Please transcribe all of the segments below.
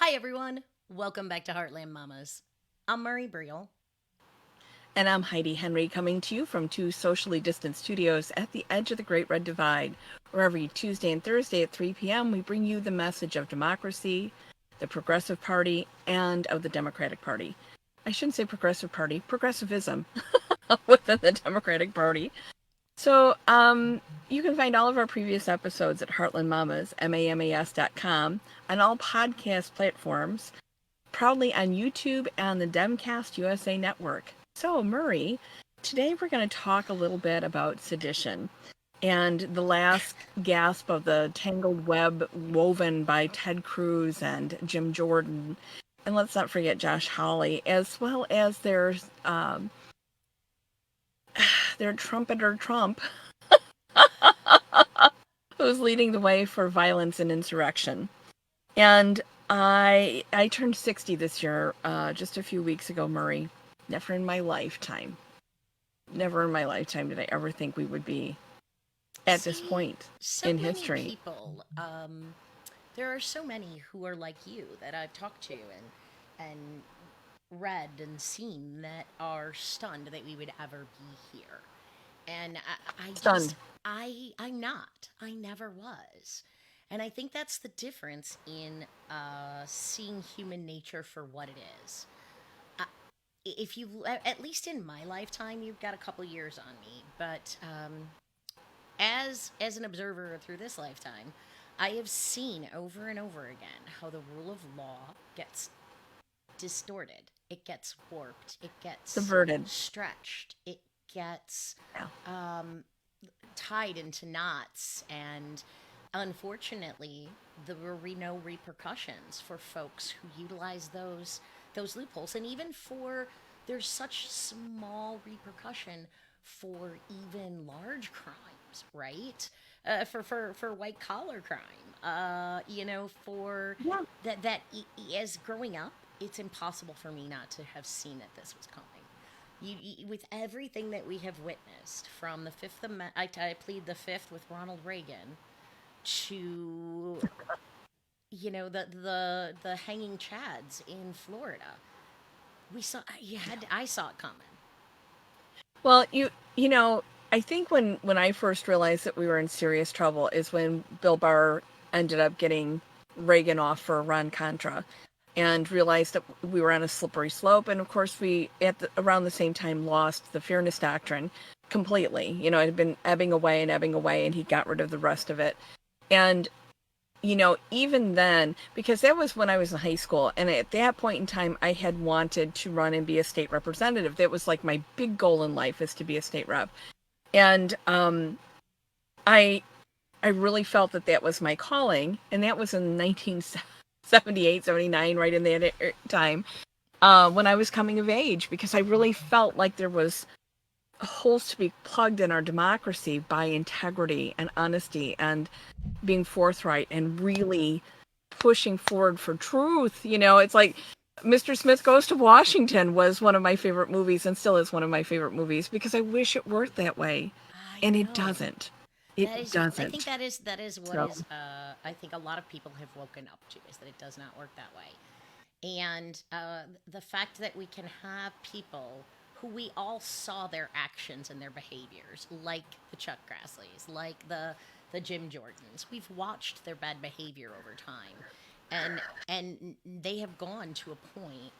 Hi, everyone. Welcome back to Heartland Mamas. I'm Murray Briel. And I'm Heidi Henry, coming to you from two socially distant studios at the edge of the Great Red Divide, where every Tuesday and Thursday at 3 p.m. we bring you the message of democracy, the Progressive Party, and of the Democratic Party. I shouldn't say Progressive Party, progressivism within the Democratic Party. So, you can find all of our previous episodes at Heartland Mamas, MAMAS.com, on all podcast platforms, proudly on YouTube and the Demcast USA network. So, Murray, today we're going to talk a little bit about sedition and the last gasp of the tangled web woven by Ted Cruz and Jim Jordan. And let's not forget Josh Hawley, as well as their trumpeter Trump, who's leading the way for violence and insurrection. And I turned 60 this year, just a few weeks ago, Murray. Never in my lifetime did I ever think we would be at this See, point so in many history. people. There are so many who are like you that I've talked to and read and seen that are stunned that we would ever be here. And I just, Stunned. I'm not. I never was. And I think that's the difference in seeing human nature for what it is. If you, at least in my lifetime, you've got a couple years on me, but as an observer through this lifetime, I have seen over and over again how the rule of law gets distorted. It gets warped. It gets Subverted. stretched. It gets Yeah. um, tied into knots. And unfortunately, there will be no repercussions for folks who utilize those loopholes. And even for there's such small repercussion for even large crimes, right? For white collar crime, for Yeah. as growing up, it's impossible for me not to have seen that this was coming. With everything that we have witnessed from the Fifth Amendment, I plead the Fifth with Ronald Reagan to the hanging chads in Florida. I saw it coming. Well, you know, I think when I first realized that we were in serious trouble is when Bill Barr ended up getting Reagan off for Iran-Contra, and realized that we were on a slippery slope. And of course, we around the same time lost the fairness doctrine completely. You know, it had been ebbing away, and he got rid of the rest of it. And even then, because that was when I was in high school, and at that point in time, I had wanted to run and be a state representative. That was like my big goal in life, is to be a state rep. And I I really felt that that was my calling, and that was in 1978, 79, right in that time, when I was coming of age, because I really felt like there was holes to be plugged in our democracy by integrity and honesty and being forthright and really pushing forward for truth. It's like Mr. Smith Goes to Washington was one of my favorite movies, and still is one of my favorite movies, because I wish it worked that way. I And it know. doesn't. It I think doesn't. that is what So, is I think a lot of people have woken up to, is that it does not work that way. And the fact that we can have people who we all saw their actions and their behaviors, like the Chuck Grassleys, like the Jim Jordans. We've watched their bad behavior over time, and they have gone to a point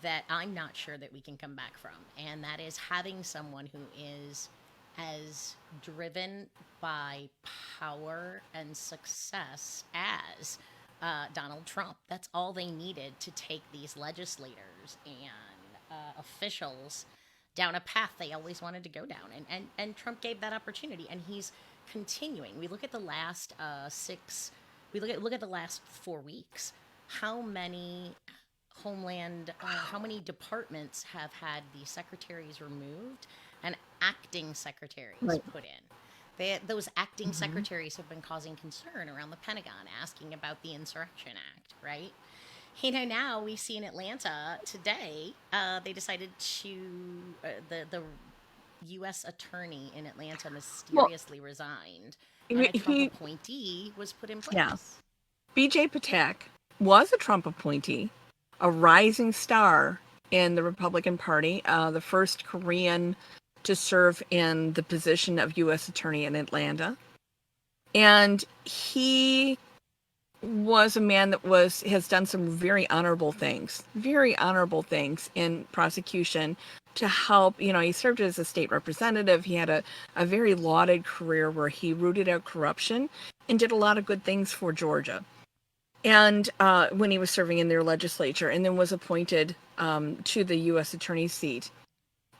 that I'm not sure that we can come back from, and that is having someone who is as driven by power and success as Donald Trump. That's all they needed to take these legislators and officials down a path they always wanted to go down. And Trump gave that opportunity, and he's continuing. We look at the last look at the last 4 weeks. How many how many departments have had the secretaries removed and acting secretaries right. put in? Those acting Mm-hmm. secretaries have been causing concern around the Pentagon, asking about the Insurrection Act, right? Now we see in Atlanta today, they decided to the U.S. attorney in Atlanta Well, mysteriously resigned, and a Trump he appointee was put in yeah. place. BJ Patak was a Trump appointee, a rising star in the Republican Party, the first Korean to serve in the position of U.S. Attorney in Atlanta. And he was a man that has done some very honorable things in prosecution to help. He served as a state representative. He had a very lauded career where he rooted out corruption and did a lot of good things for Georgia. And when he was serving in their legislature, and then was appointed to the U.S. Attorney's seat.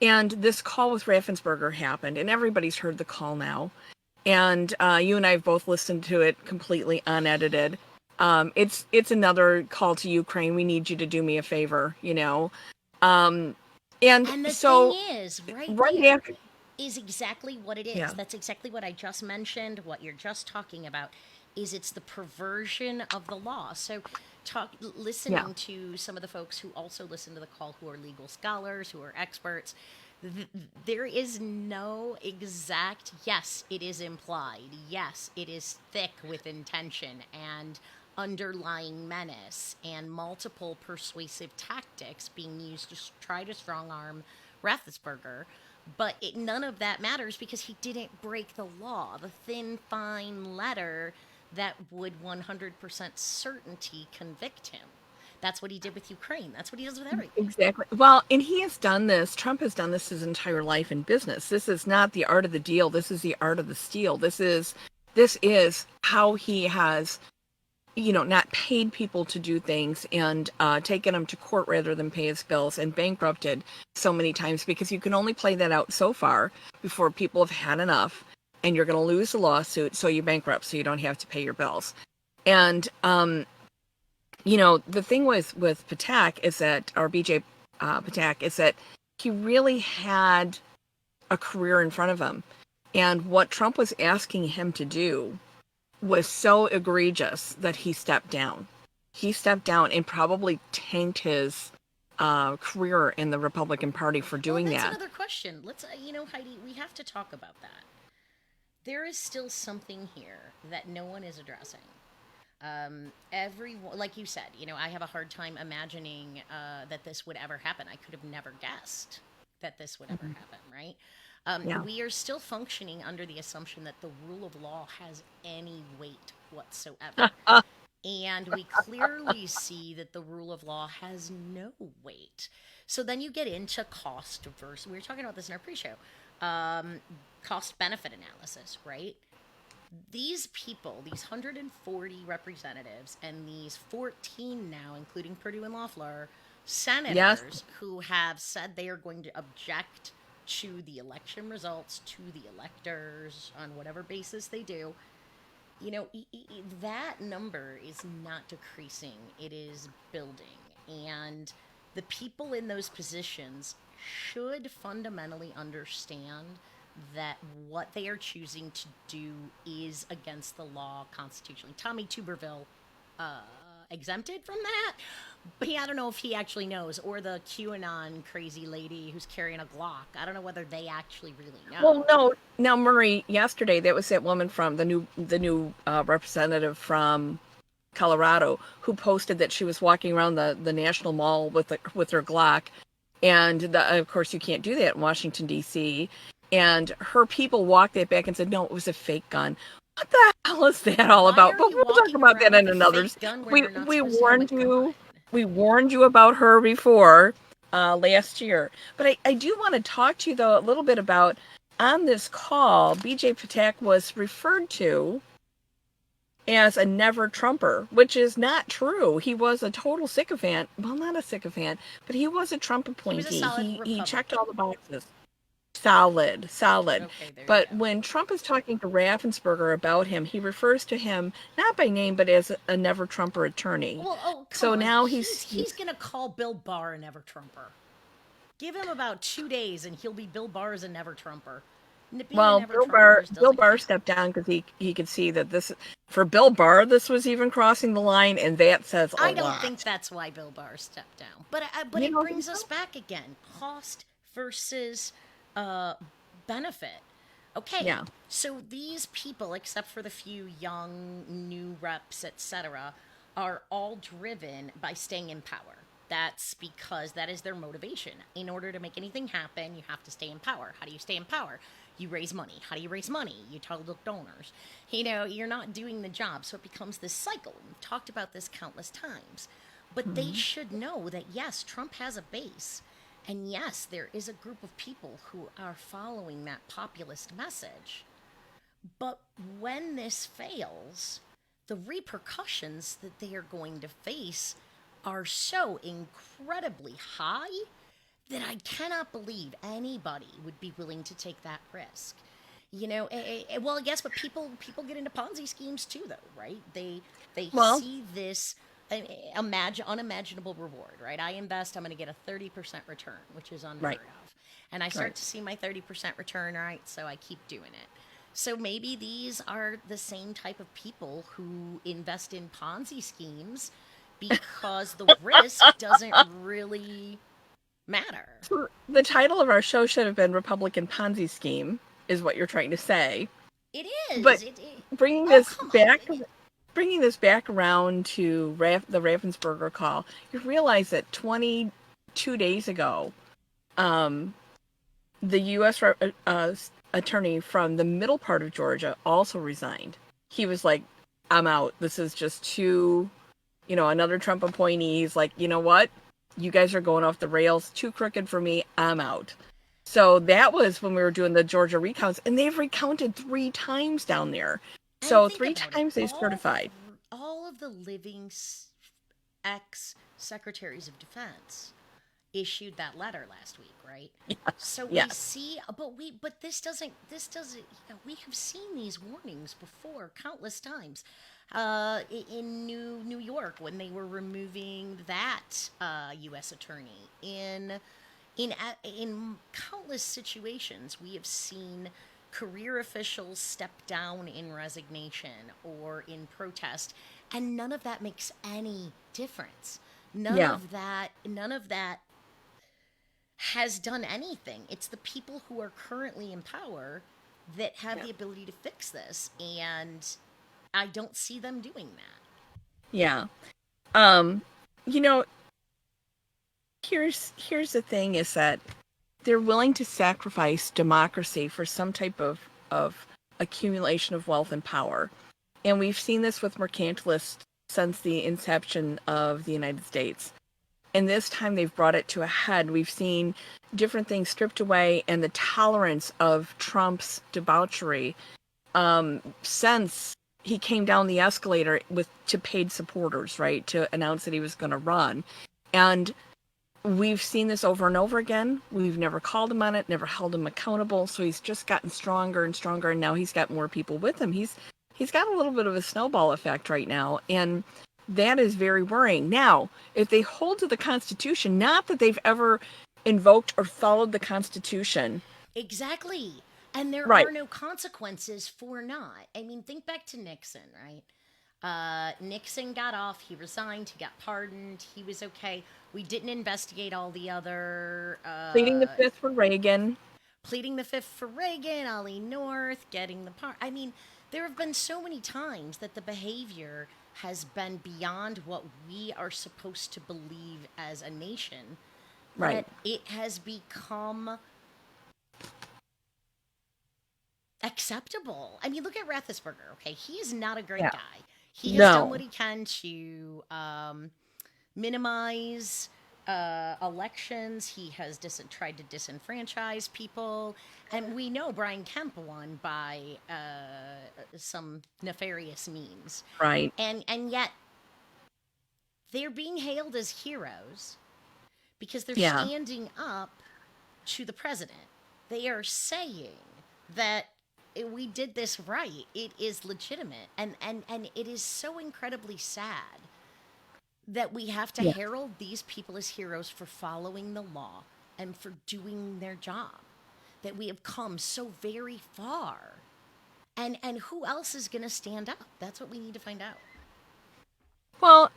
And this call with Raffensberger happened, and everybody's heard the call now. And you and I have both listened to it completely unedited. It's another call to Ukraine. We need you to do me a favor, And the so, thing is, right there after, is exactly what it is. Yeah. That's exactly what I just mentioned, what you're just talking about, is it's the perversion of the law. So listening to some of the folks who also listen to the call, who are legal scholars, who are experts, there is no exact, yes, it is implied, yes, it is thick with intention and underlying menace and multiple persuasive tactics being used to try to strong arm Raffensperger. But none of that matters because he didn't break the law. The thin, fine letter that would 100% certainty convict him. That's what he did with Ukraine. That's what he does with everything. Exactly. Well, and Trump has done this his entire life in business. This is not the art of the deal. This is the art of the steal. This is how he has, not paid people to do things and taken them to court rather than pay his bills, and bankrupted so many times, because you can only play that out so far before people have had enough and you're going to lose the lawsuit. So you bankrupt so you don't have to pay your bills. And, the thing with Patak is that, or BJ Patak, is that he really had a career in front of him. And what Trump was asking him to do was so egregious that he stepped down. He stepped down and probably tanked his career in the Republican Party for doing that's that. Another question. Let's, Heidi, we have to talk about that. There is still something here that no one is addressing. Everyone, like you said, I have a hard time imagining that this would ever happen. I could have never guessed that this would ever happen, right? We are still functioning under the assumption that the rule of law has any weight whatsoever. And we clearly see that the rule of law has no weight. So then you get into cost versus, we were talking about this in our pre-show, cost benefit analysis, right? These people, these 140 representatives and these 14 now, including Perdue and Loeffler, senators who have said they are going to object to the election results, to the electors, on whatever basis they do, that number is not decreasing. It is building. And the people in those positions should fundamentally understand that what they are choosing to do is against the law constitutionally. Tommy Tuberville exempted from that, but I don't know if he actually knows, or the QAnon crazy lady who's carrying a Glock. I don't know whether they actually really know. Well, no. Now, Murray, yesterday, that was that woman from the new representative from Colorado who posted that she was walking around the National Mall with her Glock, and of course you can't do that in Washington D.C. And her people walked it back and said, no, it was a fake gun. What the hell is that all about? But we'll talk about that in another. We warned you. We warned you about her before last year. But I do want to talk to you, though, a little bit about, on this call, BJ Patak was referred to as a never Trumper, which is not true. He was a total sycophant. Well, not a sycophant, but he was a Trump appointee. He checked all the boxes. Solid. Okay, but when Trump is talking to Raffensperger about him, he refers to him not by name, but as a never Trumper attorney. Well, so now he's going to call Bill Barr a never Trumper. Give him about 2 days and he'll be Bill Barr as a never Trumper. Well, Bill Barr stepped down because he could see that this, for Bill Barr, this was even crossing the line, and that says a lot. I don't think that's why Bill Barr stepped down. But it brings us back again. Cost versus benefit. Okay, so these people, except for the few young new reps, etc., are all driven by staying in power. That's because that is their motivation. In order to make anything happen, you have to stay in power. How do you stay in power? You raise money. How do you raise money? You tell the donors. You're not doing the job. So it becomes this cycle. We've talked about this countless times. But they should know that, yes, Trump has a base. And yes, there is a group of people who are following that populist message. But when this fails, the repercussions that they are going to face are so incredibly high that I cannot believe anybody would be willing to take that risk. Well, I guess, but people get into Ponzi schemes too, though, right? They Well, see this unimaginable reward, right? I invest, I'm going to get a 30% return, which is unheard right, of, and I start right. to see my 30% return, right? So I keep doing it. So maybe these are the same type of people who invest in Ponzi schemes because the risk doesn't really matter. So the title of our show should have been Republican Ponzi Scheme, is what you're trying to say. It But is. bringing Oh, this come on. back, bringing this back around to the Raffensberger call, you realize that 22 days ago, um, the U.S. Attorney from the middle part of Georgia also resigned. He was like, "I'm out. This is just too, another Trump appointee." He's like, "You know what? You guys are going off the rails. Too crooked for me. I'm out." So that was when we were doing the Georgia recounts, and they've recounted 3 times down there. And So think three about it. times they certified. All of the living ex secretaries of defense issued that letter last week, right? So we Yes. see, but this doesn't, we have seen these warnings before countless times. In New York, when they were removing that U.S. attorney, in countless situations, we have seen career officials step down in resignation or in protest, and none of that makes any difference. Yeah. None of that has done anything. It's the people who are currently in power that have Yeah. the ability to fix this, and I don't see them doing that. Yeah. Um, you know, here's the thing is that they're willing to sacrifice democracy for some type of accumulation of wealth and power. And we've seen this with mercantilists since the inception of the United States. And this time they've brought it to a head. We've seen different things stripped away and the tolerance of Trump's debauchery since he came down the escalator to paid supporters, right, to announce that he was going to run. And we've seen this over and over again. We've never called him on it, never held him accountable. So he's just gotten stronger and stronger, and now he's got more people with him. He's got a little bit of a snowball effect right now, and that is very worrying. Now, if they hold to the Constitution, not that they've ever invoked or followed the Constitution. Exactly. And there Right. are no consequences for not. I mean, think back to Nixon, right? Nixon got off, he resigned, he got pardoned, he was okay. We didn't investigate all the other Pleading the fifth for Reagan. pleading the fifth for Reagan, Ollie North, getting the part. I mean, there have been so many times that the behavior has been beyond what we are supposed to believe as a nation Right. that it has become acceptable. I mean, look at Raffensberger, okay? He is not a great Yeah. guy. He has done No. what he can to minimize elections. He has tried to disenfranchise people. And we know Brian Kemp won by some nefarious means. Right. And yet, they're being hailed as heroes because they're Yeah. standing up to the president. They are saying that we did this right. It is legitimate. And it is so incredibly sad that we have to Yeah. herald these people as heroes for following the law and for doing their job. That we have come so very far. And who else is going to stand up? That's what we need to find out. Well,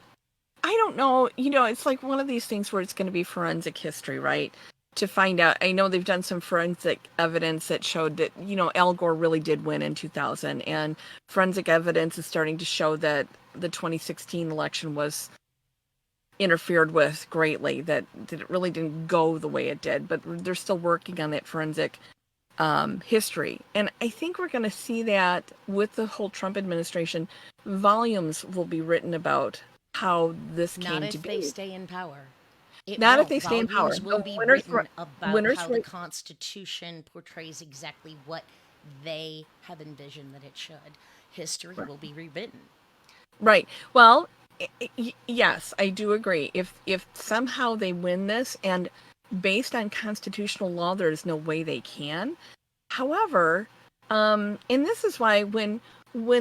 I don't know. It's like one of these things where it's going to be forensic history, right? to find out. I know they've done some forensic evidence that showed that, Al Gore really did win in 2000, and forensic evidence is starting to show that the 2016 election was interfered with greatly, that it really didn't go the way it did, but they're still working on that forensic history. And I think we're going to see that with the whole Trump administration. Volumes will be written about how this Not came to if be. they stay in power. It Not if won't. they stay in power. Volumes will The be winners, written about winners, how the Constitution portrays exactly what they have envisioned that it should. History will be rewritten. right. Well, yes, I do agree. If somehow they win this, and based on constitutional law, there is no way they can. However, and this is why when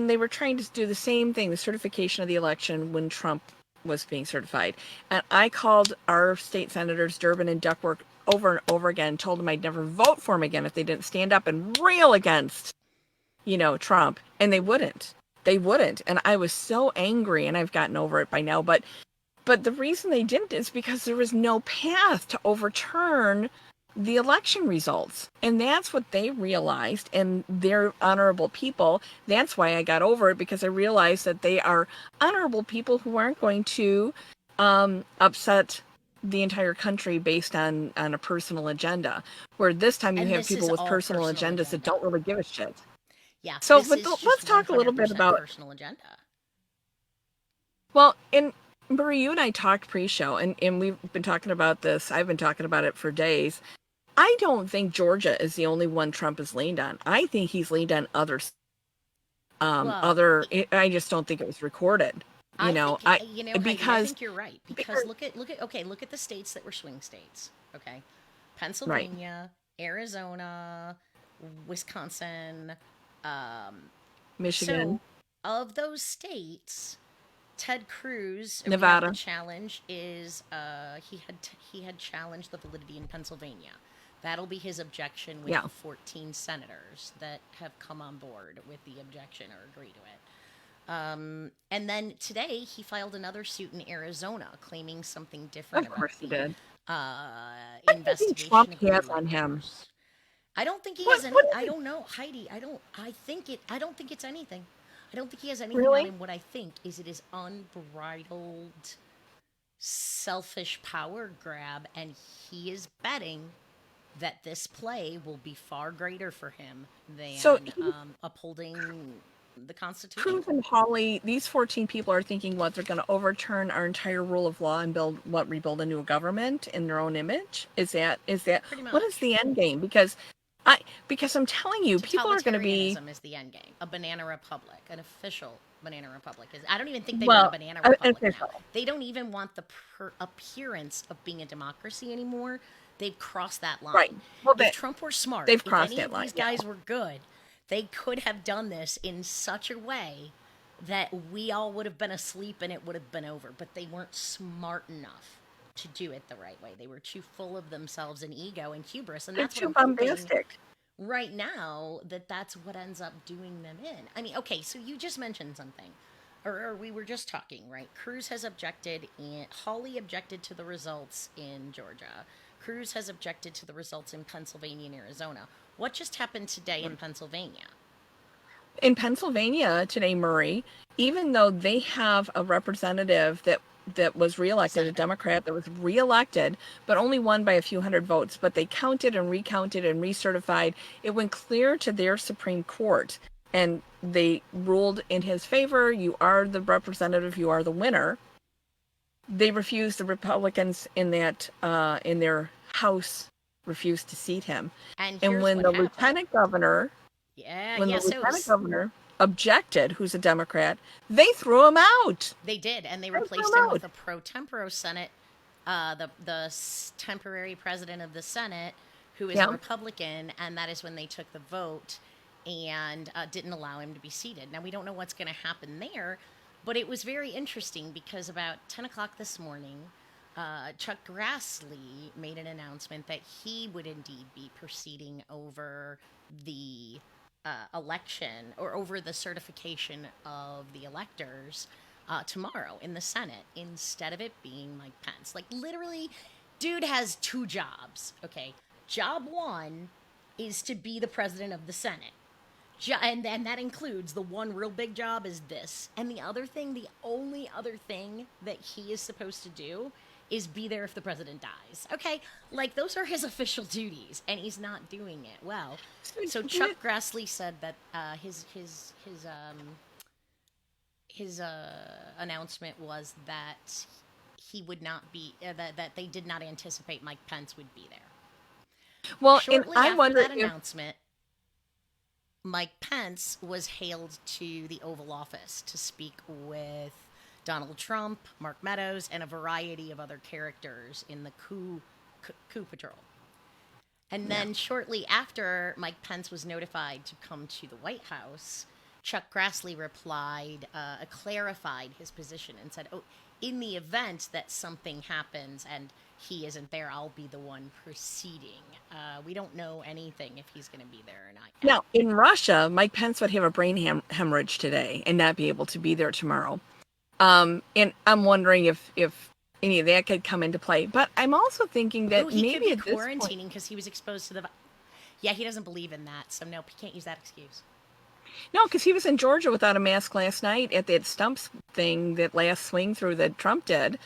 they were trying to do the same thing, the certification of the election when Trump was being certified, and I called our state senators Durbin and Duckworth over and over again, told them I'd never vote for him again if they didn't stand up and rail against, Trump, and they wouldn't. They wouldn't, and I was so angry, and I've gotten over it by now. But the reason they didn't is because there was no path to overturn the election results. And that's what they realized, and they're honorable people. That's why I got over it, because I realized that they are honorable people who aren't going to upset the entire country based on a personal agenda. Where this time you And have this people is with all personal personal agendas that agenda. don't really give a shit. Yeah, So, this but is just let's talk a little bit 100% about, personal agenda. well, and Marie, you and I talked pre-show, and we've been talking about this. I've been talking about it for days. I don't think Georgia is the only one Trump has leaned on. I think he's leaned on others. Well, I just don't think it was recorded. I think Heidi, I Because think you're right because look at the states that were swing states. Okay, right, Pennsylvania, Arizona, Wisconsin. Michigan, So, of those states, Ted Cruz, we have the Nevada, challenge is he had challenged the validity in Pennsylvania. That'll be his objection with yeah, the 14 senators that have come on board with the objection or agree to it. And then today he filed another suit in Arizona claiming something different of about course he the did. What do you think investigation Trump of the has on him? electors. I don't think he What? has any. What is I it don't know, Heidi. I don't think it's anything. I don't think he has anything on really? him. What I think is it is unbridled, selfish power grab, and he is betting that this play will be far greater for him So than he, upholding the Constitution. Cruz and Hawley, these 14 people are thinking what, they're going to overturn our entire rule of law and rebuild a new government in their own image. Is that Pretty what is much. the end game? Because I'm telling you, people are going to be, Totalitarianism is the end game. A banana republic, an official banana republic. I don't even think they want a well, banana republic now. official. They don't even want the appearance of being a democracy anymore. They've crossed that Right. line. Well, If Trump were smart, they've if crossed any that of line. these Yeah. guys were good, they could have done this in such a way that we all would have been asleep and it would have been over. But they weren't smart enough to do it the right way. They were too full of themselves and ego and hubris. And They're that's what too I'm hoping bombastic. right now that's what ends up doing them in. I mean, okay, so you just mentioned something, or we were just talking, right? Cruz has objected, and Hawley objected to the results in Georgia. Cruz has objected to the results in Pennsylvania and Arizona. What just happened today in Pennsylvania? In Pennsylvania today, Murray, even though they have a representative that was reelected, a Senator. Democrat that was reelected, but only won by a few hundred votes, but they counted and recounted and recertified. It went clear to their Supreme Court, and they ruled in his favor. You are the representative. You are the winner. They refused, the Republicans in their House refused to seat him. And And here's when what the happened. lieutenant governor Yeah, when yeah. the So lieutenant governor objected, who's a Democrat, they threw him out. they did, and they They threw replaced him him out. with a pro tempore Senate, temporary president of the Senate, who is a Yeah. Republican, and that is when they took the vote and didn't allow him to be seated. Now we don't know what's going to happen there, but it was very interesting because about 10 o'clock this morning, Chuck Grassley made an announcement that he would indeed be proceeding over the election or over the certification of the electors tomorrow in the Senate instead of it being Mike Pence. Like literally, dude has two jobs. Okay, job one is to be the president of the Senate. And that includes the one real big job is this. And the other thing, the only other thing that he is supposed to do is be there if the president dies. Okay, like those are his official duties, and he's not doing it well. So Chuck Grassley said that his announcement was that he would not be that they did not anticipate Mike Pence would be there. Well, Shortly and I after wonder that if announcement, Mike Pence was hailed to the Oval Office to speak with Donald Trump, Mark Meadows, and a variety of other characters in the coup patrol. And then shortly after Mike Pence was notified to come to the White House, Chuck Grassley clarified his position and said, "Oh, in the event that something happens and he isn't there, I'll be the one proceeding. We don't know anything if he's going to be there or not yet." Now, in Russia, Mike Pence would have a brain hemorrhage today and not be able to be there tomorrow. And I'm wondering if any of that could come into play. But I'm also thinking that he maybe could be at quarantining because he was exposed to the. Yeah, he doesn't believe in that, so no, he can't use that excuse. No, because he was in Georgia without a mask last night at that stumps thing, that last swing through that Trump did.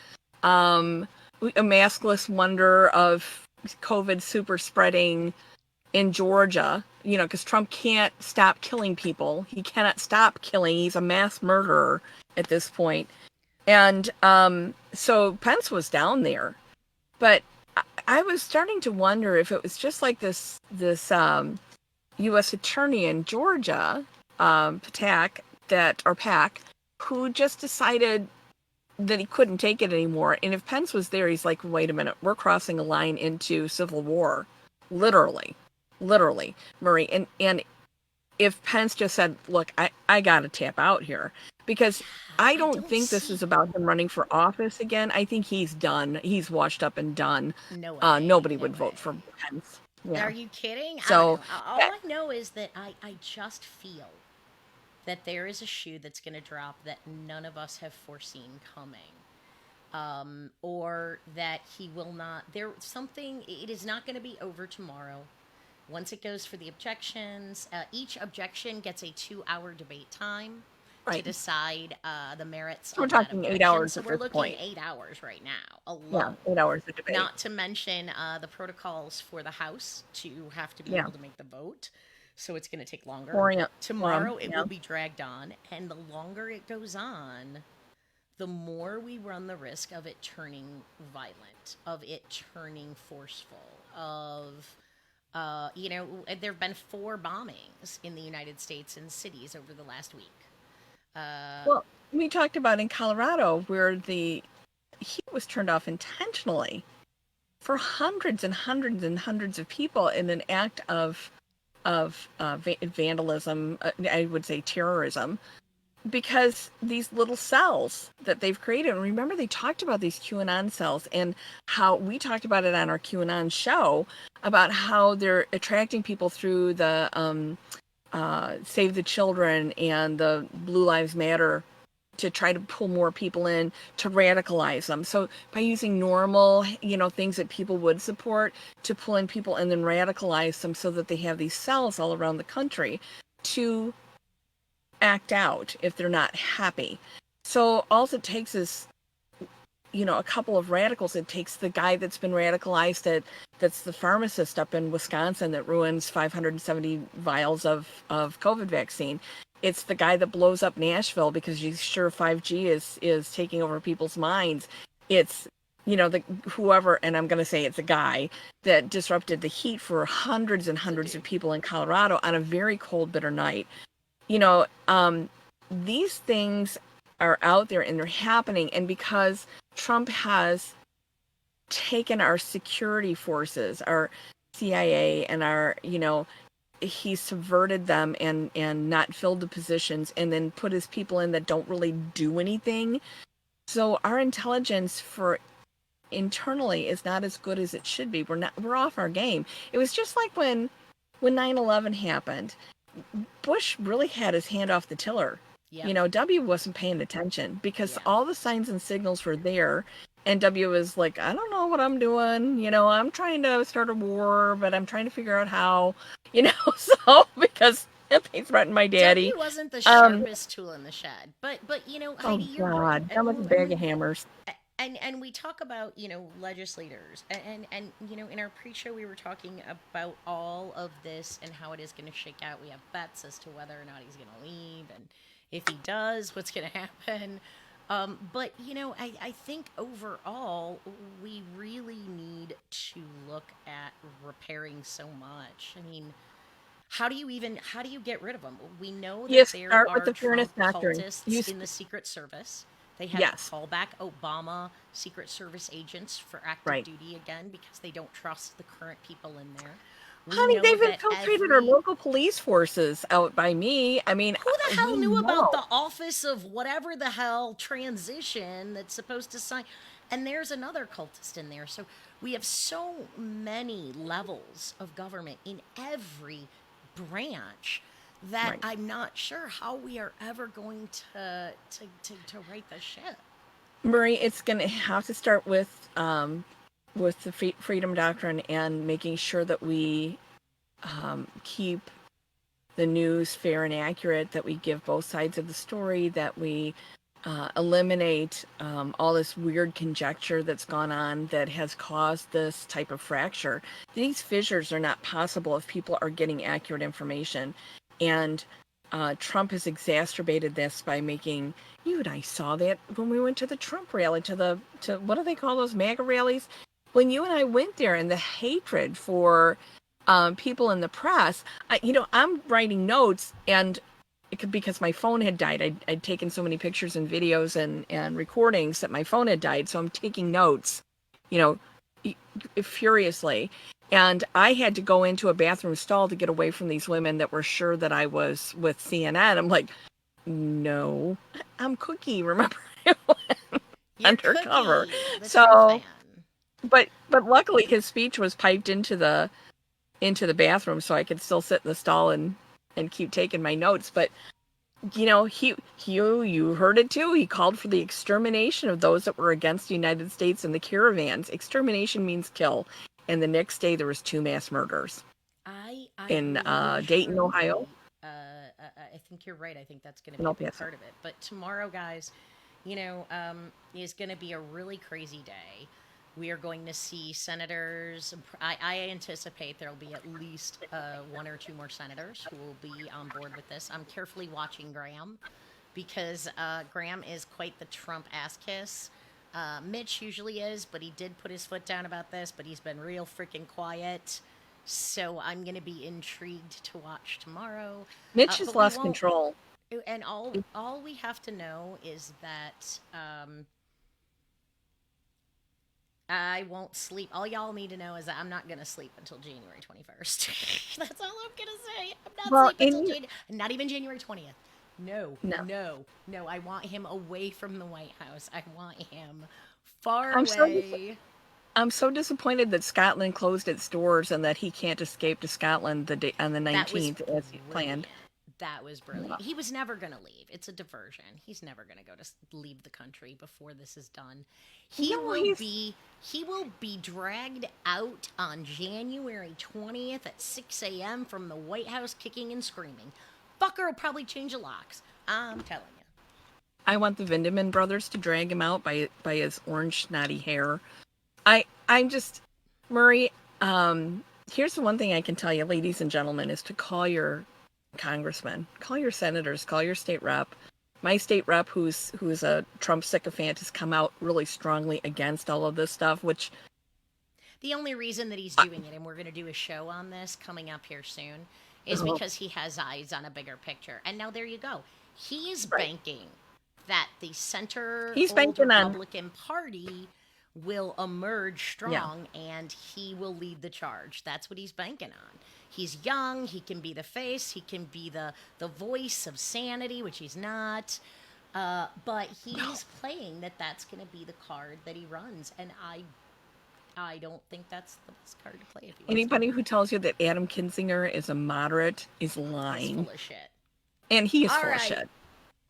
A maskless wonder of COVID super spreading in Georgia, because Trump can't stop killing people. He cannot stop killing. He's a mass murderer at this point. And so Pence was down there. But I was starting to wonder if it was just like this U.S. attorney in Georgia, Patak, who just decided that he couldn't take it anymore. And if Pence was there, he's like, wait a minute, we're crossing a line into civil war. Literally, Murray. And if Pence just said, look, I got to tap out here, because I don't think this is about him running for office again. I think he's done. He's washed up and done. No way. Nobody would vote for Pence. Yeah. Are you kidding? So all I know is that I just feel that there is a shoe that's going to drop that none of us have foreseen coming. Or that he will not. It is not going to be over tomorrow. Once it goes for the objections, each objection gets a 2-hour debate time to decide the merits. We're talking 8 hours so at we're this looking point. 8 hours right now. A lot. Yeah, 8 hours of debate. Not to mention the protocols for the House to have to be able to make the vote. So it's going to take longer. Tomorrow it will be dragged on. And the longer it goes on, the more we run the risk of it turning violent, of it turning forceful, of... there have been 4 bombings in the United States in cities over the last week. Well, we talked about in Colorado where the heat was turned off intentionally for hundreds and hundreds and hundreds of people in an act of vandalism, I would say terrorism, because these little cells that they've created, and remember they talked about these QAnon cells, and how we talked about it on our QAnon show about how they're attracting people through the Save the Children and the Blue Lives Matter to try to pull more people in to radicalize them. So by using normal, things that people would support to pull in people and then radicalize them so that they have these cells all around the country to act out if they're not happy. So all it takes is, a couple of radicals. It takes the guy that's been radicalized, that's the pharmacist up in Wisconsin that ruins 570 vials of COVID vaccine. It's the guy that blows up Nashville because he's sure 5G is taking over people's minds. It's, whoever, and I'm going to say it's a guy that disrupted the heat for hundreds and hundreds of people in Colorado on a very cold, bitter night. These things are out there and they're happening. And because Trump has taken our security forces, our CIA and our, he subverted them and not filled the positions and then put his people in that don't really do anything. So our intelligence for internally is not as good as it should be. We're off our game. It was just like when 9/11 happened. Bush really had his hand off the tiller. Yep. W wasn't paying attention because all the signs and signals were there. And W is like, I don't know what I'm doing. You know, I'm trying to start a war, but I'm trying to figure out how, you know, so because they threatened my daddy. W wasn't the Um, sharpest tool in the shed, but you know, oh Heidi, you're right, God, dumb as a bag of hammers. and we talk about, you know, legislators, and you know, in our pre-show we were talking about all of this and how it is going to shake out. We have bets as to whether or not he's going to leave, and if he does, what's going to happen. But you know, I think overall we really need to look at repairing so much. I mean, how do you get rid of them? We know You that there start with are the fairness Trump doctrine. cultists in the Secret Service. They had to Yes, call back Obama Secret Service agents for active right. duty again because they don't trust the current people in there. We Honey, know they've that infiltrated our every local police forces out by me. I mean, who the we hell knew about know. the office of whatever the hell transition that's supposed to sign? And there's another cultist in there. So we have so many levels of government in every branch that Right. I'm not sure how we are ever going to right the ship. Murray, it's going to have to start with the freedom doctrine and making sure that we keep the news fair and accurate, that we give both sides of the story, that we eliminate all this weird conjecture that's gone on that has caused this type of fracture. These fissures are not possible if people are getting accurate information. And Trump has exacerbated this by making, you and I saw that when we went to the Trump rally, to what do they call those MAGA rallies? When you and I went there, and the hatred for people in the press, I'm writing notes, and because my phone had died. I'd taken so many pictures and videos and recordings that my phone had died. So I'm taking notes, you know, furiously. And I had to go into a bathroom stall to get away from these women that were sure that I was with CNN. I'm like, no, I'm Cookie. Remember, I went You're undercover. Cookie, the Trump So, fan. but luckily his speech was piped into the bathroom, so I could still sit in the stall and keep taking my notes. But you know, you heard it too. He called for the extermination of those that were against the United States and the caravans. Extermination means kill. And the next day there was 2 mass murders I in believe and Dayton, Ohio, truly, I think you're right. I think that's going to and be El a big Paso. part of it. But tomorrow, guys, you know, is going to be a really crazy day. We are going to see senators. I anticipate there will be at least one or two more senators who will be on board with this. I'm carefully watching Graham because Graham is quite the Trump ass kiss. Mitch usually is, but he did put his foot down about this, but he's been real freaking quiet. So I'm going to be intrigued to watch tomorrow. Mitch has But we lost won't. control. And all we have to know is that I won't sleep. All y'all need to know is that I'm not gonna sleep until January 21st. That's all I'm gonna say. I'm not Well, sleeping until and not even January 20th. No, no, no, no. I want him away from the White House. I want him far I'm so away. I'm so disappointed that Scotland closed its doors and that he can't escape to Scotland the day on the That was 19th as he planned. brilliant. That was brilliant. He was never going to leave. It's a diversion. He's never going to go to leave the country before this is done. He No, will he's be he will be dragged out on January 20th at 6 a.m. from the White House kicking and screaming. Fucker will probably change the locks. I'm telling you. I want the Vindeman brothers to drag him out by his orange snotty hair. I'm just Murray. Here's the one thing I can tell you, ladies and gentlemen, is to call your congressmen, call your senators, call your state rep. My state rep, who's a Trump sycophant, has come out really strongly against all of this stuff. Which The only reason that he's doing it, and we're going to do a show on this coming up here soon, is uh, because he has eyes on a bigger picture. And now there you go. He is right, banking that the center he's old banking on Republican Party will emerge yeah. strong and he will lead the charge. That's what he's banking on. He's young, he can be the face, he can be the voice of sanity, which he's not. But he's playing that that's going to be the card that he runs, and I don't think that's the best card to play if he wants to Anybody win. who tells you that Adam Kinzinger is a moderate is Is lying, full of shit. and he is All full of right. shit.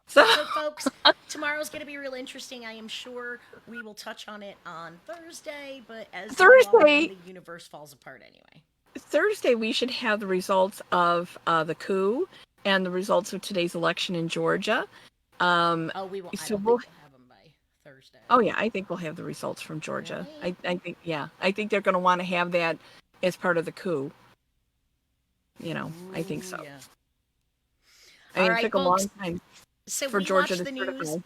So, So, folks, tomorrow's going to be real interesting. I am sure we will touch on it on Thursday, but as you all know, Thursday, the universe falls apart anyway. Thursday, we should have the results of the coup and the results of today's election in Georgia. Oh, we will. I So don't we'll. think we'll have them by Thursday. Oh yeah, I think we'll have the results from Georgia. Really? I think I think they're going to want to have that as part of the coup. I think Ooh, so. yeah. I All mean, it right, took a long folks. time So for we Georgia watch to the certify. news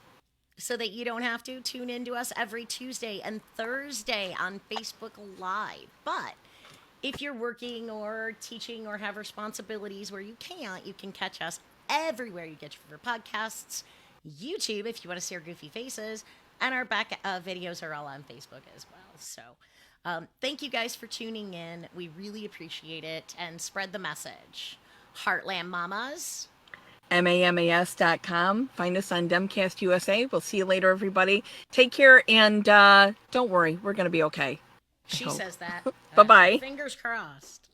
so that you don't have to tune in to us every Tuesday and Thursday on Facebook Live. But if you're working or teaching or have responsibilities where you can't, you can catch us everywhere you get your podcasts, YouTube if you want to see our goofy faces, and our back videos are all on Facebook as well. So thank you guys for tuning in. We really appreciate it, and spread the message. Heartland Mamas. MAMAS.com. Find us on Demcast USA. We'll see you later, everybody. Take care, and don't worry, we're going to be okay. I She hope. says that. Bye-bye. Fingers crossed.